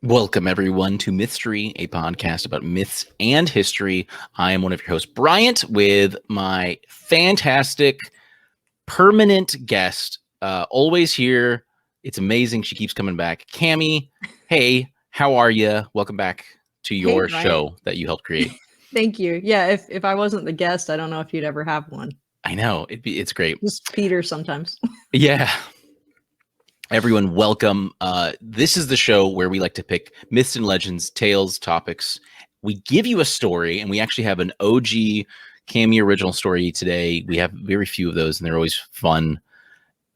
Welcome, everyone, to Mythstorie, a podcast about myths and history. I am one of your hosts, Bryant, with my fantastic permanent guest, always here. It's amazing. She keeps coming back. Cammy, hey, how are you? Welcome back to your show that you helped create. Thank you. Yeah, if I wasn't the guest, I don't know if you'd ever have one. I know. It's great. Just Peter sometimes. Yeah. Everyone, welcome. This is the show where we like to pick myths and legends, tales, topics. We give you a story, and we actually have an OG Cammy original story today. We have very few of those, and they're always fun.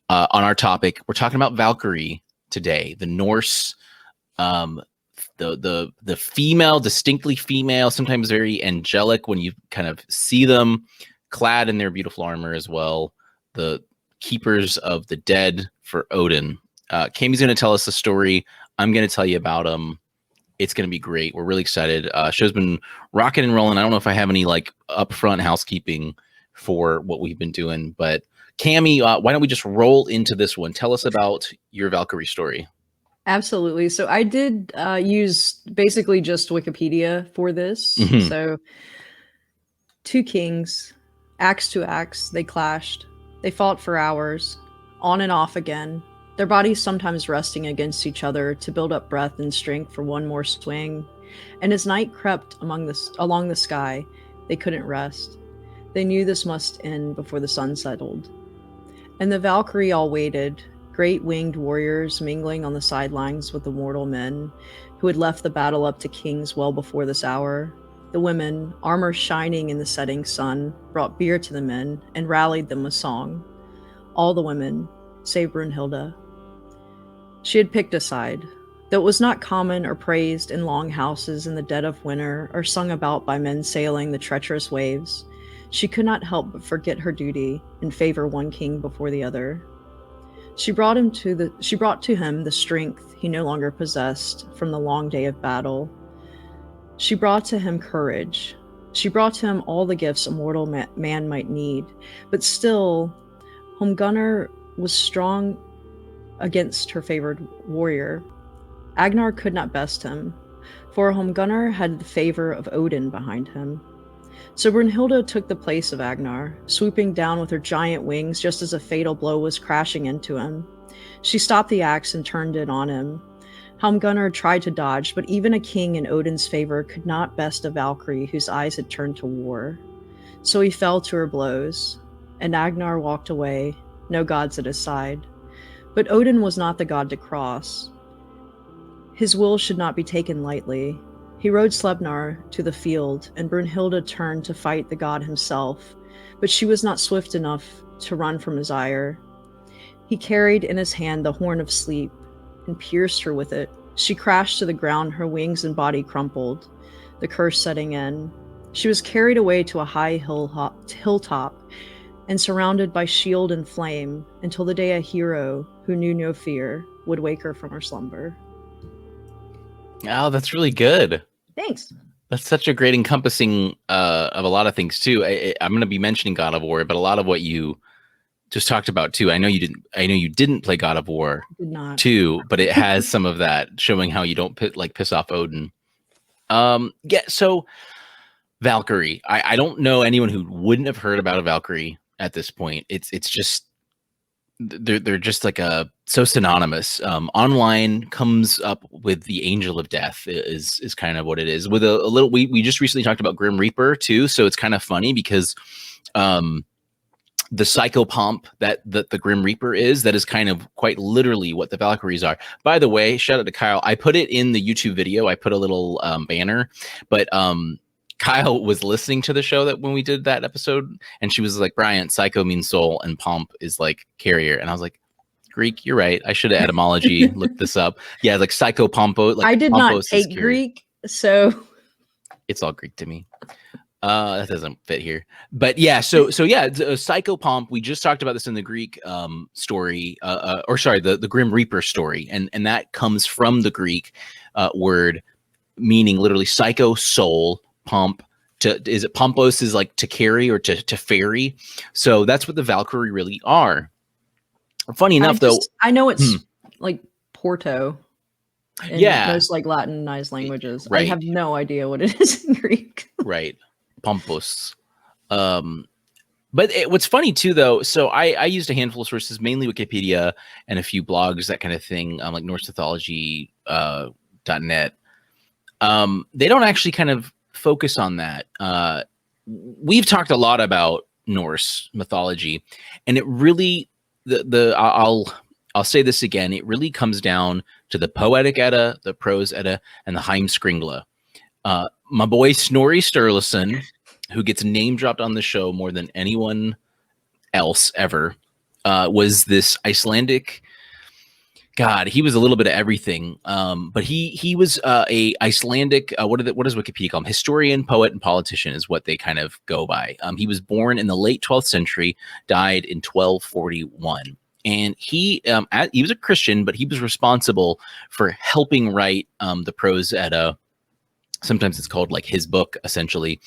On our topic, we're talking about Valkyrie today, the Norse, the female, distinctly female, sometimes very angelic when you kind of see them clad in their beautiful armor as well. The keepers of the dead for Odin. Cammy's going to tell us the story. I'm going to tell you about them. It's going to be great. We're really excited. Show's been rocking and rolling. I don't know if I have any like upfront housekeeping for what we've been doing, but Cammy, why don't we just roll into this one? Tell us about your Valkyrie story. Absolutely. So I did use basically just Wikipedia for this. Mm-hmm. So two kings, axe to axe, they clashed. They fought for hours, on and off again, their bodies sometimes resting against each other to build up breath and strength for one more swing. And as night crept along the sky, they couldn't rest. They knew this must end before the sun settled. And the Valkyrie all waited, great winged warriors mingling on the sidelines with the mortal men who had left the battle up to kings well before this hour. The women, armor shining in the setting sun, brought beer to the men and rallied them with song. All the women, save Brunhilde. She had picked a side, though it was not common or praised in long houses in the dead of winter or sung about by men sailing the treacherous waves. She could not help but forget her duty and favor one king before the other. She brought to him the strength he no longer possessed from the long day of battle. She brought to him courage. She brought to him all the gifts a mortal man might need, but still, Holmgunnar was strong against her favored warrior. Agnar could not best him, for Holmgunnar had the favor of Odin behind him. So Brunhilde took the place of Agnar, swooping down with her giant wings just as a fatal blow was crashing into him. She stopped the axe and turned it on him. Holmgunnar tried to dodge, but even a king in Odin's favor could not best a Valkyrie whose eyes had turned to war. So he fell to her blows, and Agnar walked away, no gods at his side. But Odin was not the god to cross. His will should not be taken lightly. He rode Sleipnir to the field, and Brunhilde turned to fight the god himself, but she was not swift enough to run from his ire. He carried in his hand the horn of sleep, and pierced her with it. She crashed to the ground, her wings and body crumpled, the curse setting in. She was carried away to a high hilltop, and surrounded by shield and flame, until the day a hero, who knew no fear, would wake her from her slumber. Oh, that's really good. Thanks. That's such a great encompassing of a lot of things too. I'm going to be mentioning God of War, but a lot of what you just talked about too. I know you didn't play God of War 2, but it has some of that, showing how you don't piss off Odin. Yeah. So Valkyrie, I don't know anyone who wouldn't have heard about a Valkyrie at this point. It's just they're just like so synonymous. Online comes up with the Angel of Death is kind of what it is. With a little, we just recently talked about Grim Reaper too, so it's kind of funny because the psychopomp that the Grim Reaper is, that is kind of quite literally what the Valkyries are. By the way, shout out to Kyle. I put it in the YouTube video. I put a little banner, but Kyle was listening to the show that when we did that episode, and she was like, Bryant, psycho means soul and pomp is like carrier. And I was like, Greek, you're right. I should have etymology looked this up. Yeah, like psychopompo. Like I did not take Greek, so it's all Greek to me. That doesn't fit here, but yeah. So yeah, psychopomp. We just talked about this in the Greek story, or sorry, the Grim Reaper story, and that comes from the Greek word meaning literally psycho, soul, pomp. Is it pompos is like to carry or to ferry? So that's what the Valkyrie really are. Funny enough, though, I know it's like Porto. In most like Latinized languages. Right. I have no idea what it is in Greek. Right. Pompous. But what's funny too, though, so I used a handful of sources, mainly Wikipedia and a few blogs, that kind of thing, like Norse Mythology, .net. They don't actually kind of focus on that. We've talked a lot about Norse mythology, and it really, I'll say this again, it really comes down to the Poetic Edda, the Prose Edda, and the Heimskringla. My boy Snorri Sturluson, who gets name dropped on the show more than anyone else ever, was this Icelandic God. He was a little bit of everything, but he was a Icelandic. What does Wikipedia call him? Historian, poet, and politician is what they kind of go by. He was born in the late 12th century, died in 1241. And he was a Christian, but he was responsible for helping write the Prose Edda. Sometimes it's called like his book, essentially.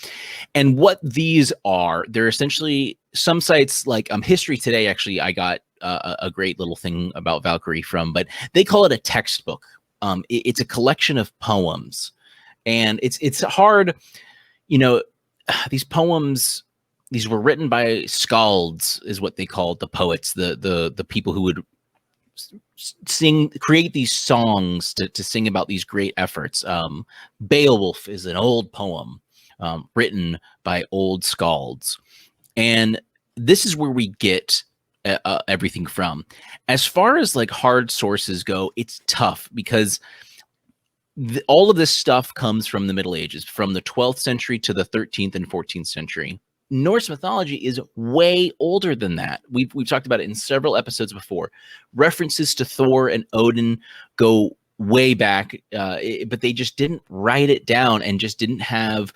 And what these are, they're essentially some sites like History Today. Actually, I got a great little thing about Valkyrie from, but they call it a textbook. It's a collection of poems, and it's hard. These poems. These were written by skalds, is what they called the poets, the people who would create these songs to sing about these great efforts. Beowulf is an old poem written by old skalds, and this is where we get everything from. As far as like hard sources go, it's tough because all of this stuff comes from the Middle Ages, from the 12th century to the 13th and 14th century. Norse mythology is way older than that. We've talked about it in several episodes before. References to Thor and Odin go way back, but they just didn't write it down and just didn't have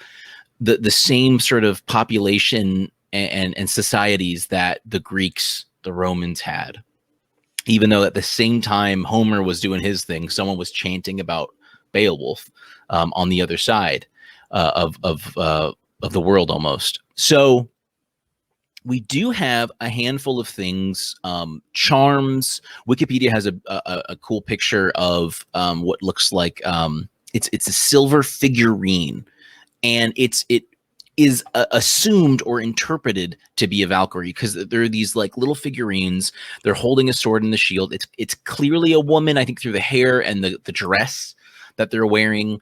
the same sort of population and societies that the Greeks, the Romans had. Even though at the same time Homer was doing his thing, someone was chanting about Beowulf on the other side of the world almost. So we do have a handful of things, charms. Wikipedia has a cool picture of what looks like it's a silver figurine, and it is assumed or interpreted to be a Valkyrie because there are these like little figurines. They're holding a sword and the shield. It's clearly a woman, I think, through the hair and the dress that they're wearing.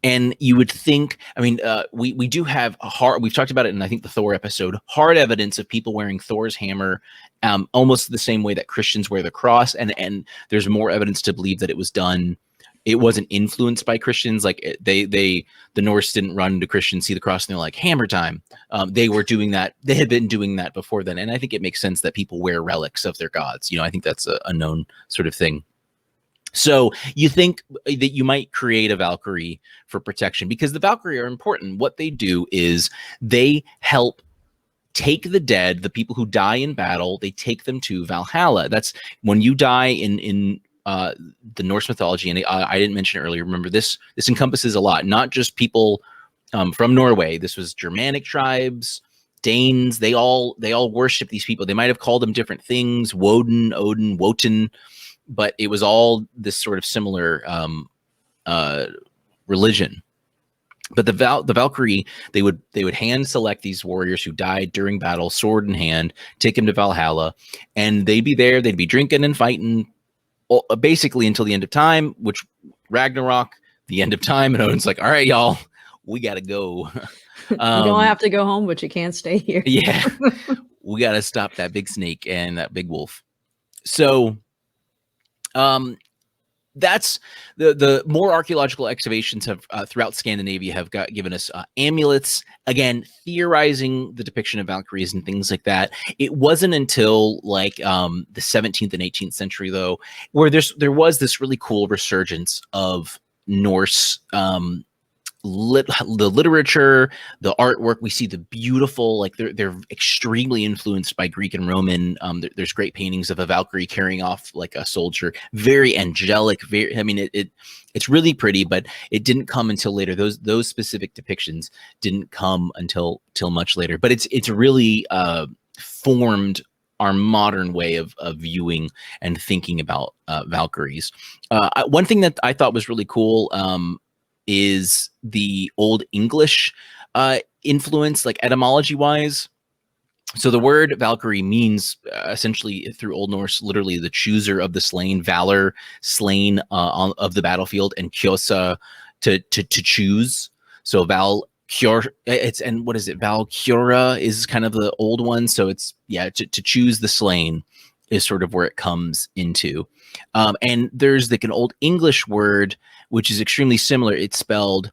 And you would think, I mean, we do have we've talked about it in, I think, the Thor episode, hard evidence of people wearing Thor's hammer, almost the same way that Christians wear the cross. And there's more evidence to believe that it wasn't influenced by Christians. Like the Norse didn't run to Christians, see the cross, and they're like, hammer time. They were doing that. They had been doing that before then. And I think it makes sense that people wear relics of their gods. I think that's a known sort of thing. So you think that you might create a Valkyrie for protection because the Valkyrie are important. What they do is they help take the dead, the people who die in battle, they take them to Valhalla. That's when you die in the Norse mythology. And I didn't mention it earlier. Remember, this encompasses a lot, not just people from Norway. This was Germanic tribes, Danes. They all worship these people. They might have called them different things, Woden, Odin, Wotan, but it was all this sort of similar religion. But the Valkyrie, they would hand select these warriors who died during battle, sword in hand, take them to Valhalla, and they'd be there. They'd be drinking and fighting, basically until the end of time, which Ragnarok, the end of time. And Odin's like, "All right, y'all, we got to go. You don't have to go home, but you can't stay here." Yeah, we got to stop that big snake and that big wolf. So, that's the more archaeological excavations have throughout Scandinavia have given us amulets, again theorizing the depiction of Valkyries and things like that. It wasn't until like the 17th and 18th century though where there was this really cool resurgence of Norse the literature, the artwork. We see the beautiful, like they're extremely influenced by Greek and Roman. There's great paintings of a Valkyrie carrying off like a soldier, very angelic. Very, I mean, it's really pretty, but it didn't come until later. Those specific depictions didn't come until much later. But it's really formed our modern way of viewing and thinking about Valkyries. One thing that I thought was really cool is the Old English influence, like etymology wise. So the word Valkyrie means essentially through Old Norse, literally the chooser of the slain, valor, slain of the battlefield, and kyosa to choose. So and what is it? Valkyra is kind of the old one. So it's to choose the slain is sort of where it comes into. And there's like an Old English word which is extremely similar. It's spelled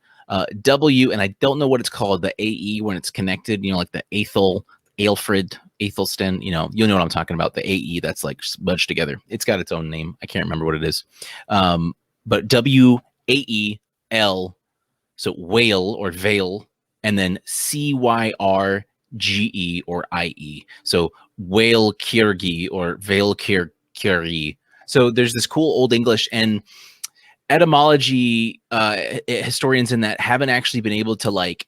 W, and I don't know what it's called, the AE when it's connected, like the Aelfred, Aethelstan, you know what I'm talking about, the AE that's like smudged together. It's got its own name. I can't remember what it is. But WAEL, so whale or veil, and then CYRGE or IE. So whale kirgi or veil kirgi. So there's this cool Old English, and etymology historians in that haven't actually been able to like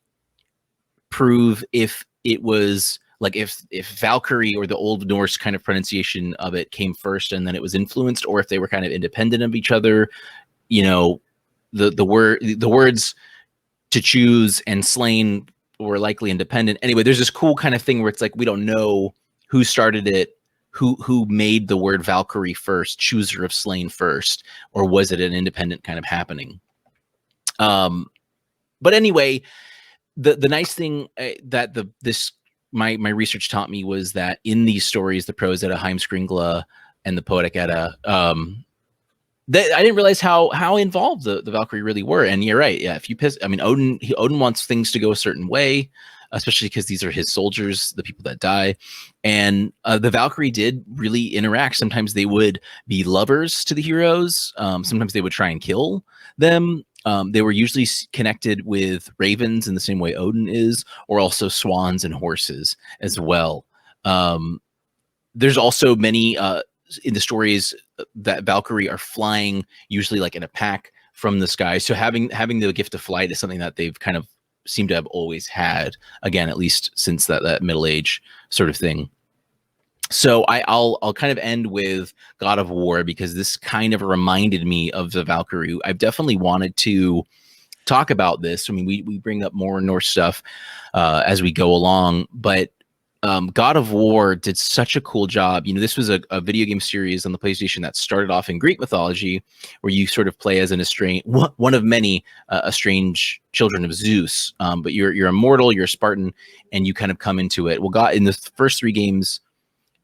prove if it was like if Valkyrie or the Old Norse kind of pronunciation of it came first and then it was influenced, or if they were kind of independent of each other. The words to choose and slain were likely independent. Anyway, there's this cool kind of thing where it's like we don't know who started it, who made the word Valkyrie first, chooser of slain first, or was it an independent kind of happening? But anyway, the nice thing that my research taught me was that in these stories, the Prose Edda, Heimskringla, and the Poetic Edda, that I didn't realize how involved the Valkyrie really were. And you're right. Yeah, if you piss, I mean, Odin wants things to go a certain way, especially because these are his soldiers, the people that die. And the Valkyrie did really interact. Sometimes they would be lovers to the heroes. Sometimes they would try and kill them. They were usually connected with ravens in the same way Odin is, or also swans and horses as well. There's also many in the stories that Valkyrie are flying, usually like in a pack from the sky. So having the gift of flight is something that they've kind of seem to have always had, again, at least since that Middle Age sort of thing. So I'll kind of end with God of War, because this kind of reminded me of the Valkyrie. I've definitely wanted to talk about this. I mean, we bring up more Norse stuff as we go along, but God of War did such a cool job. This was a video game series on the PlayStation that started off in Greek mythology, where you sort of play as one of many estranged children of Zeus. But you're immortal, you're a Spartan, and you kind of come into it. Well, God, in the first three games,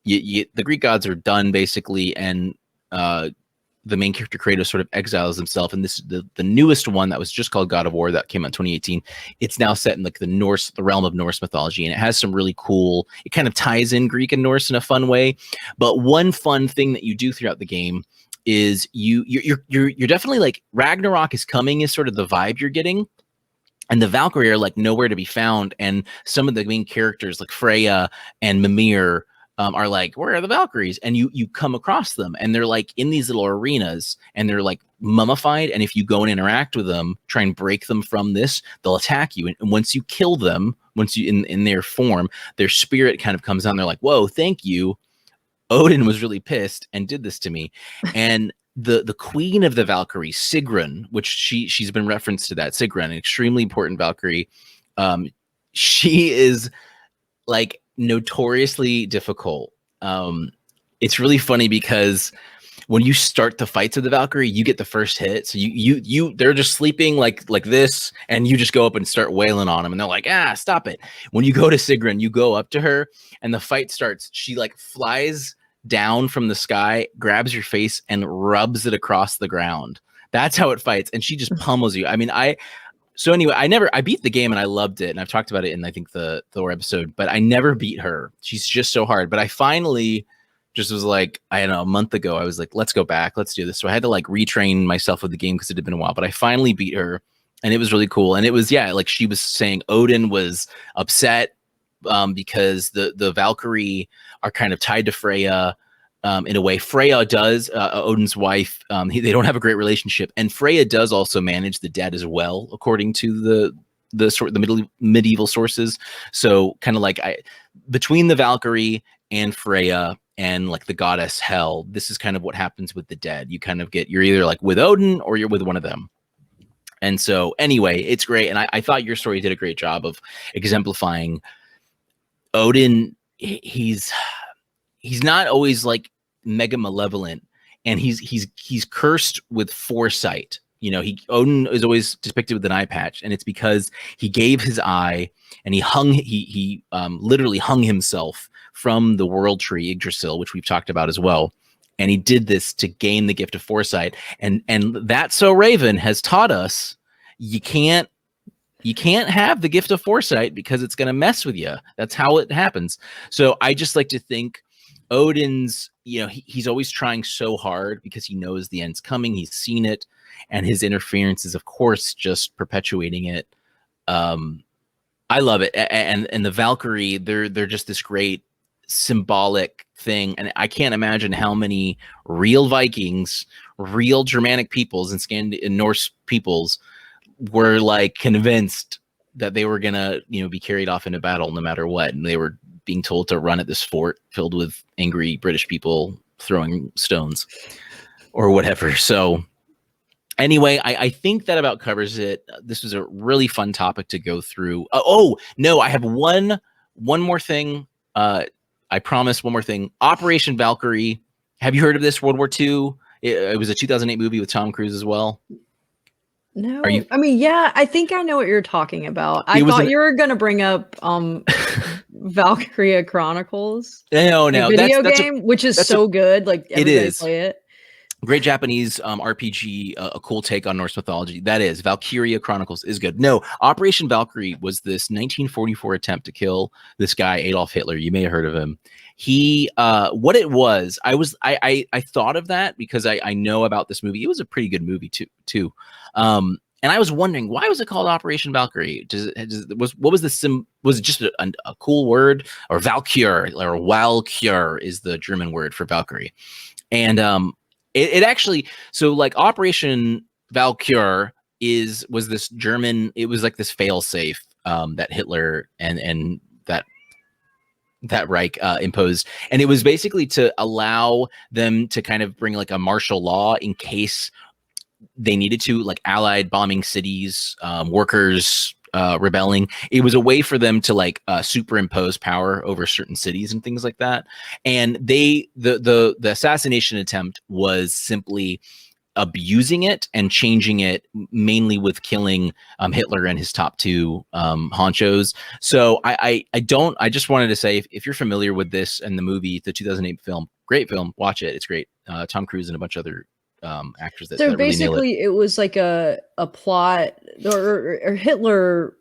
the Greek gods are done basically, and the main character Kratos sort of exiles himself. And this the newest one that was just called God of War that came out in 2018. It's now set in like the realm of Norse mythology, and it has some really cool. It kind of ties in Greek and Norse in a fun way. But one fun thing that you do throughout the game is you're definitely like Ragnarok is coming is sort of the vibe you're getting. And the Valkyrie are like nowhere to be found, and some of the main characters like Freya and Mimir are like, where are the Valkyries? And you come across them, and they're like in these little arenas, and they're like mummified. And if you go and interact with them, try and break them from this, they'll attack you. And once you kill them, once you in their form, their spirit kind of comes on. They're like, whoa, thank you. Odin was really pissed and did this to me. And the queen of the Valkyrie, Sigrun, which she's been referenced to that, Sigrun, an extremely important Valkyrie. She is like notoriously difficult. It's really funny because when you start the fights with the Valkyrie, you get the first hit. So they're just sleeping like this, and you just go up and start wailing on them, and they're like, stop it. When you go to Sigrun, you go up to her, and the fight starts. She like flies down from the sky, grabs your face, and rubs it across the ground. That's how it fights, and she just pummels you. I mean, So anyway, I beat the game and I loved it. And I've talked about it in, I think, the Thor episode, but I never beat her. She's just so hard. But I finally just was like, I don't know, a month ago, I was like, let's go back. Let's do this. So I had to like retrain myself with the game because it had been a while, but I finally beat her. And it was really cool. And it was, yeah, like she was saying, Odin was upset because the Valkyrie are kind of tied to Freya in a way. Freya does, Odin's wife, they don't have a great relationship. And Freya does also manage the dead as well, according to the medieval sources. So kind of like between the Valkyrie and Freya and like the goddess Hel, this is kind of what happens with the dead. You kind of you're either like with Odin or you're with one of them. And so anyway, it's great. And I thought your story did a great job of exemplifying Odin. He's not always like mega malevolent, and he's cursed with foresight. You know, Odin is always depicted with an eye patch, and it's because he gave his eye and he literally hung himself from the world tree Yggdrasil, which we've talked about as well. And he did this to gain the gift of foresight. And That So Raven has taught us you can't have the gift of foresight because it's going to mess with you. That's how it happens. So I just like to think Odin's, you know, he's always trying so hard because he knows the end's coming. He's seen it, and his interference is, of course, just perpetuating it. I love it. And the Valkyrie, they're just this great symbolic thing, and I can't imagine how many real Vikings, real Germanic peoples and Norse peoples were like convinced that they were gonna, you know, be carried off into battle no matter what, and they were being told to run at this fort filled with angry British people throwing stones or whatever. So anyway, I think that about covers it. This was a really fun topic to go through. Oh no, I have one more thing. I promise, one more thing. Operation Valkyrie. Have you heard of this? World War II. It was a 2008 movie with Tom Cruise as well. No, I mean, yeah, I think I know what you're talking about. I thought you were going to bring up Valkyria Chronicles. No, video game, which is so good. Like everybody play it. Great Japanese RPG, a cool take on Norse mythology. That is, Valkyria Chronicles is good. No, Operation Valkyrie was this 1944 attempt to kill this guy, Adolf Hitler. You may have heard of him. He, what it was, I thought of that because I know about this movie. It was a pretty good movie too. And I was wondering, why was it called Operation Valkyrie? What was the was it just a cool word? Or Valkyr, or Walkür is the German word for Valkyrie. And it actually, so like Operation Valkyr was this German, it was like this failsafe that Hitler and that Reich imposed. And it was basically to allow them to kind of bring like a martial law in case they needed to, like Allied bombing cities, workers rebelling. It was a way for them to like superimpose power over certain cities and things like that. And the assassination attempt was simply abusing it and changing it, mainly with killing Hitler and his top two honchos. So I just wanted to say, if you're familiar with this and the movie, the 2008 film, great film, watch it. It's great. Tom Cruise and a bunch of other actors that so really basically nail it. It was like a plot, or Hitler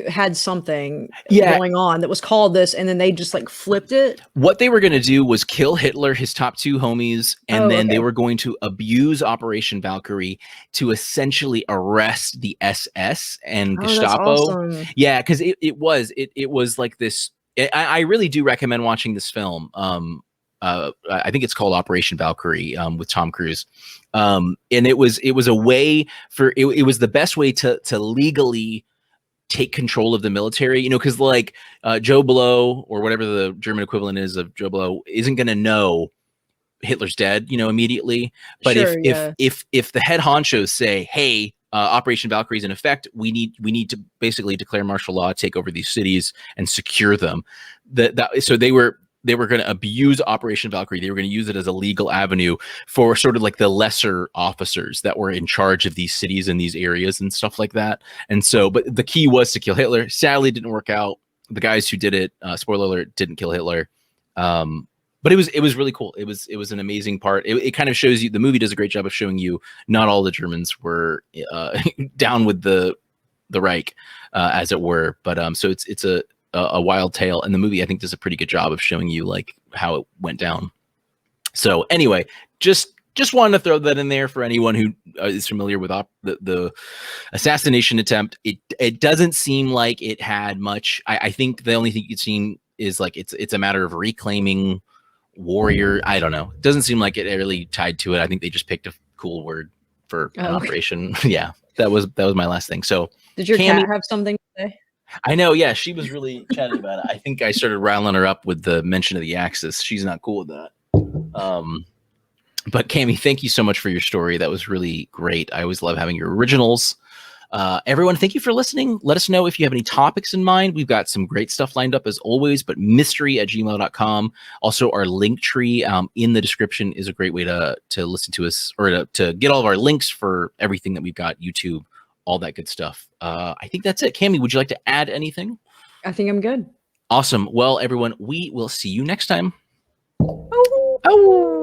had something going on that was called this, and then they just like flipped it. What they were going to do was kill Hitler, his top two homies, and then they were going to abuse Operation Valkyrie to essentially arrest the SS and Gestapo. That's awesome. Yeah, because it was like this. I really do recommend watching this film. I think it's called Operation Valkyrie with Tom Cruise. And it was a way for it was the best way to legally take control of the military, you know, because like Joe Blow, or whatever the German equivalent is of Joe Blow, isn't going to know Hitler's dead, you know, immediately. But if the head honchos say, hey, Operation Valkyrie is in effect, we need to basically declare martial law, take over these cities and secure them. So they were going to abuse Operation Valkyrie. They were going to use it as a legal avenue for sort of like the lesser officers that were in charge of these cities and these areas and stuff like that. And so, but the key was to kill Hitler. Sadly, it didn't work out. The guys who did it, spoiler alert, didn't kill Hitler. But it was really cool. It was an amazing part. It kind of shows you, the movie does a great job of showing you not all the Germans were down with the Reich, as it were. But so it's a wild tale, and the movie I think does a pretty good job of showing you like how it went down. So anyway, just just wanted to throw that in there for anyone who is familiar with the assassination attempt. It doesn't seem like it had much. I think the only thing you've seen is like it's a matter of reclaiming warrior. I don't know. It doesn't seem like it really tied to it. I think they just picked a cool word for an operation. Yeah, that was my last thing. So did your cat have something to say? I know. Yeah, she was really chatty about it. I think I started riling her up with the mention of the Axis. She's not cool with that. But Cammy, thank you so much for your story. That was really great. I always love having your originals. Everyone, thank you for listening. Let us know if you have any topics in mind. We've got some great stuff lined up as always, but mythstorie@gmail.com. Also, our link tree in the description is a great way to listen to us, or to get all of our links for everything that we've got, YouTube, all that good stuff. I think that's it. Cammy, would you like to add anything? I think I'm good. Awesome. Well, everyone, we will see you next time. Oh.